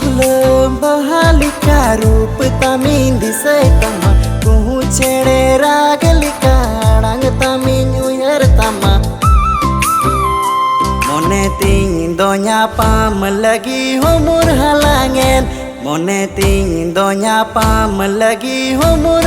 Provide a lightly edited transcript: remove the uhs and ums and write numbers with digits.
Gulam bahalika rup tamin disay tama kuhu chere ragalika rang tamin uyar tama Mone ting donya pam lagi homur halangen Mone ting donya pam lagi homur